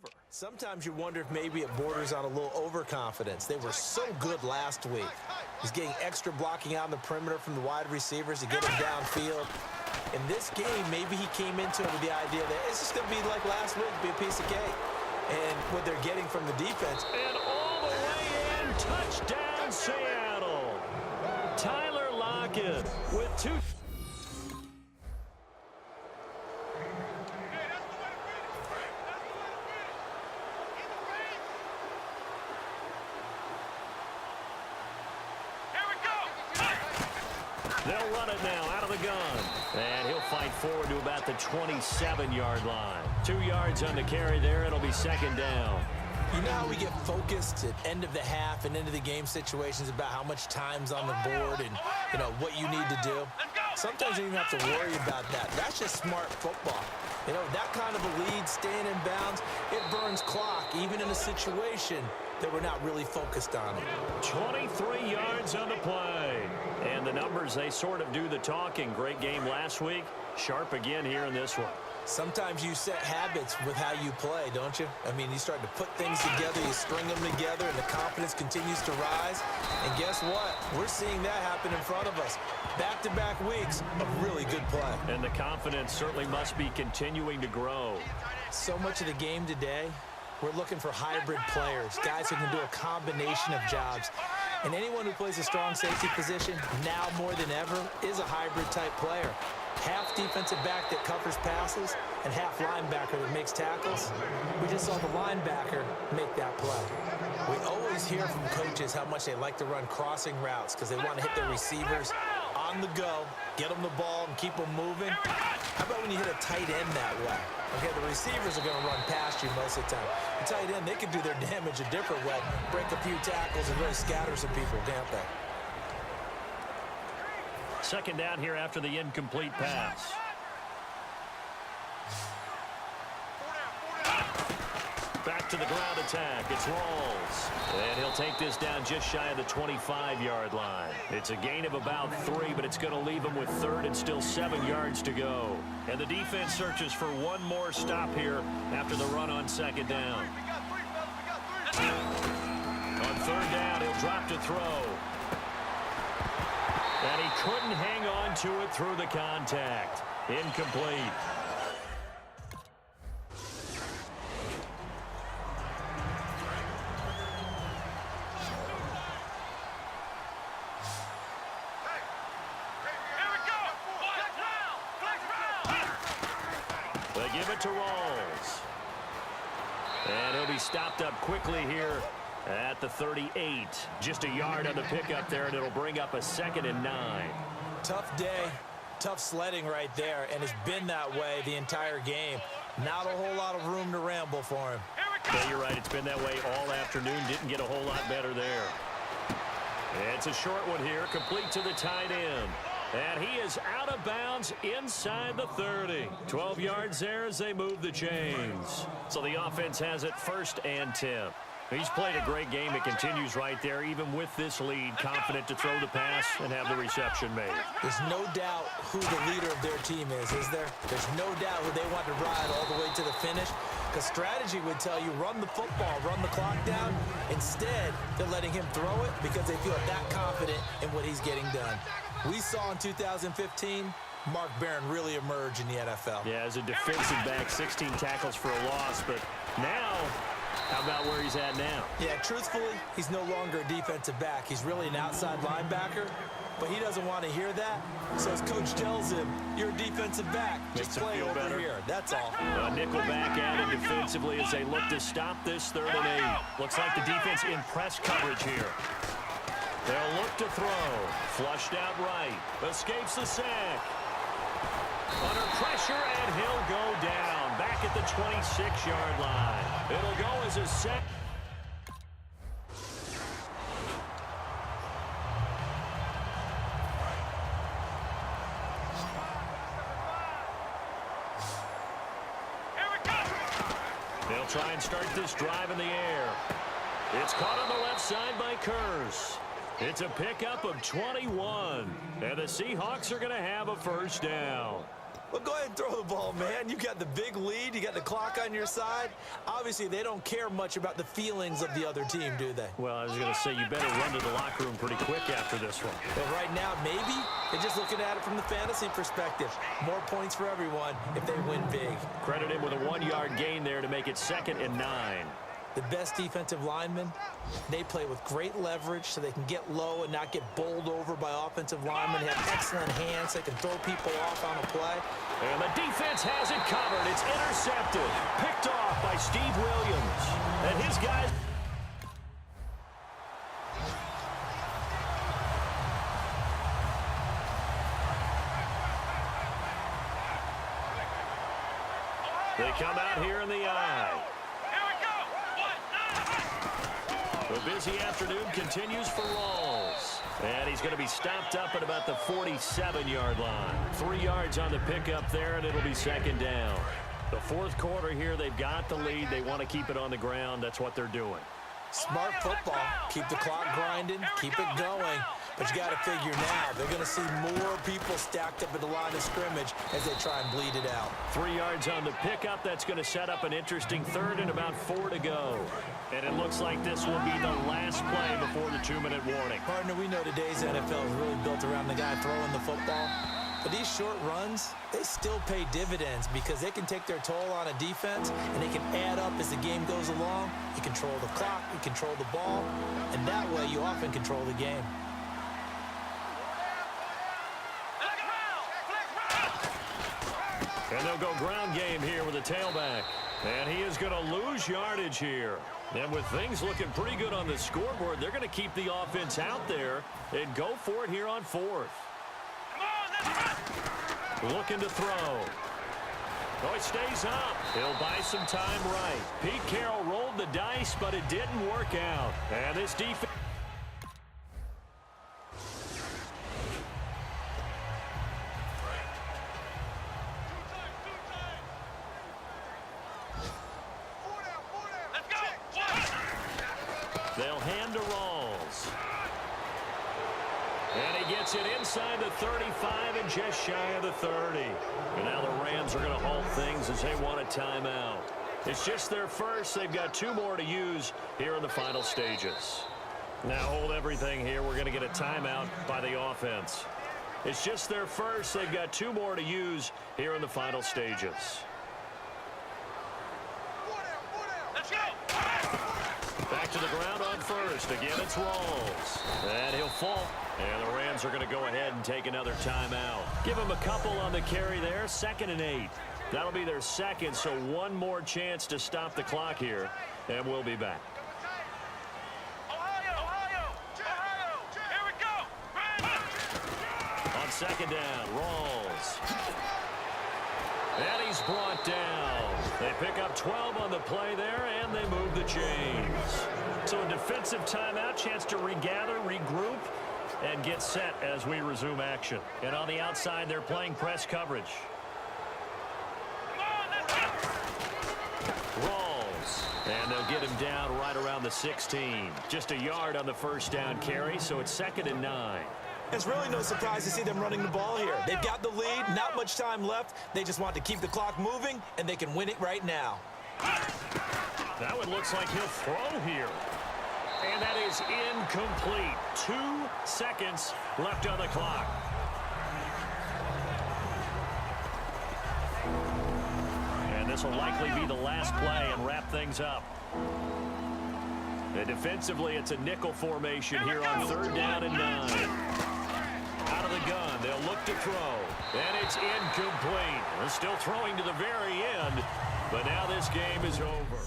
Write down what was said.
over. Sometimes you wonder if maybe it borders on a little overconfidence. They were so good last week. He's getting extra blocking out on the perimeter from the wide receivers to get him downfield. In this game, maybe he came into it with the idea that it's just going to be like last week, be a piece of cake. And what they're getting from the defense. And all the way in, touchdown Seattle. Tyler Lockett with 2. They'll run it now out of the gun. And he'll fight forward to about the 27-yard line. 2 yards on the carry there. It'll be second down. You know how we get focused at end of the half and end of the game situations about how much time's on the board and, you know, what you need to do? Sometimes you don't even have to worry about that. That's just smart football. You know, that kind of a lead, staying in bounds, it burns clock, even in a situation that we're not really focused on it. 23 yards on the play. And the numbers, they sort of do the talking. Great game last week. Sharp again here in this one. Sometimes you set habits with how you play, don't you? I mean, you start to put things together, you string them together, and the confidence continues to rise. And guess what? We're seeing that happen in front of us. Back-to-back weeks of really good play. And the confidence certainly must be continuing to grow. So much of the game today, we're looking for hybrid players, guys who can do a combination of jobs. And anyone who plays a strong safety position, now more than ever, is a hybrid-type player. Half defensive back that covers passes and half linebacker that makes tackles. We just saw the linebacker make that play. We always hear from coaches how much they like to run crossing routes because they want to hit their receivers on the go, get them the ball, and keep them moving. How about when you hit a tight end that way? Okay, the receivers are going to run past you most of the time. The tight end, they can do their damage a different way, break a few tackles and really scatter some people, can't they? Second down here after the incomplete pass. Back to the ground attack. It's Rawls. And he'll take this down just shy of the 25-yard line. It's a gain of about 3, but it's going to leave him with third and still 7 yards to go. And the defense searches for one more stop here after the run on second down. On third down, he'll drop to throw. And he couldn't hang on to it through the contact. Incomplete. They give it to Rawls. And he'll be stopped up quickly here at the 38. Just a yard on the pickup there, and it'll bring up a 2nd and 9. Tough day, tough sledding right there, and it's been that way the entire game. Not a whole lot of room to ramble for him. Yeah, you're right. It's been that way all afternoon. Didn't get a whole lot better there. It's a short one here, complete to the tight end. And he is out of bounds inside the 30. 12 yards there as they move the chains. So the offense has it 1st and 10. He's played a great game. It continues right there, even with this lead, confident to throw the pass and have the reception made. There's no doubt who the leader of their team is there? There's no doubt who they want to ride all the way to the finish, because strategy would tell you run the football, run the clock down. Instead, they're letting him throw it because they feel that confident in what he's getting done. We saw in 2015, Mark Barron really emerge in the NFL. Yeah, as a defensive back, 16 tackles for a loss, but now, how about where he's at now? Yeah, truthfully, he's no longer a defensive back. He's really an outside linebacker, but he doesn't want to hear that. So his coach tells him, you're a defensive back. Just play over better here. That's all. A nickel back added defensively as they look to stop this 3rd and 8. Looks like the defense in press coverage here. They'll look to throw. Flushed out right. Escapes the sack. Under pressure, and he'll go down. Back at the 26-yard line. It'll go as a set. They'll try and start this drive in the air. It's caught on the left side by Kurz. It's a pickup of 21. And the Seahawks are going to have a 1st down. Well, go ahead and throw the ball, man. You got the big lead. You got the clock on your side. Obviously, they don't care much about the feelings of the other team, do they? Well, I was going to say you better run to the locker room pretty quick after this one. But right now, maybe they're just looking at it from the fantasy perspective. More points for everyone if they win big. Credit him with a 1-yard gain there to make it 2nd and 9. The best defensive linemen, they play with great leverage so they can get low and not get bowled over by offensive linemen. They have excellent hands. They can throw people off on a play. And the defense has it covered. It's intercepted. Picked off by Steve Williams. And his guys... They come out here in the eye. The busy afternoon continues for Rawls. And he's going to be stopped up at about the 47-yard line. 3 yards on the pickup there, and it'll be 2nd down. The 4th quarter here, they've got the lead. They want to keep it on the ground. That's what they're doing. Smart football. Keep the clock grinding. Keep it going. But you got to figure now, they're going to see more people stacked up at the line of scrimmage as they try and bleed it out. 3 yards on the pickup. That's going to set up an interesting 3rd and about 4 to go. And it looks like this will be the last play before the 2-minute warning. Partner, we know today's NFL is really built around the guy throwing the football. But these short runs, they still pay dividends because they can take their toll on a defense and they can add up as the game goes along. You control the clock, you control the ball, and that way you often control the game. And they'll go ground game here with a tailback. And he is going to lose yardage here. And with things looking pretty good on the scoreboard, they're going to keep the offense out there and go for it here on 4th. Looking to throw. Oh, he stays up. He'll buy some time right. Pete Carroll rolled the dice, but it didn't work out. And this defense... They'll hand to Rawls. And he gets it inside the 35 and just shy of the 30. And now the Rams are going to halt things as they want a timeout. It's just their first. They've got 2 more to use here in the final stages. Now hold everything here. We're going to get a timeout by the offense. It's just their first. They've got 2 more to use here in the final stages. Back to the ground on first. Again, it's Rawls. And he'll fall. And the Rams are going to go ahead and take another timeout. Give him a couple on the carry there. 2nd and 8. That'll be their 2nd, so 1 more chance to stop the clock here. And we'll be back. Ohio, here we go. On 2nd down, Rawls. And he's brought down. They pick up 12 on the play there, and they move the chains. So a defensive timeout, chance to regather, regroup, and get set as we resume action. And on the outside, they're playing press coverage. Rawls. And they'll get him down right around the 16. Just a yard on the 1st down carry, so it's 2nd and 9. It's really no surprise to see them running the ball here. They've got the lead, not much time left. They just want to keep the clock moving, and they can win it right now. That one looks like he'll throw here. And that is incomplete. 2 seconds left on the clock. And this will likely be the last play and wrap things up. And defensively, it's a nickel formation here on 3rd down and 9. Out of the gun, they'll look to throw. And it's incomplete. They're still throwing to the very end, but now this game is over.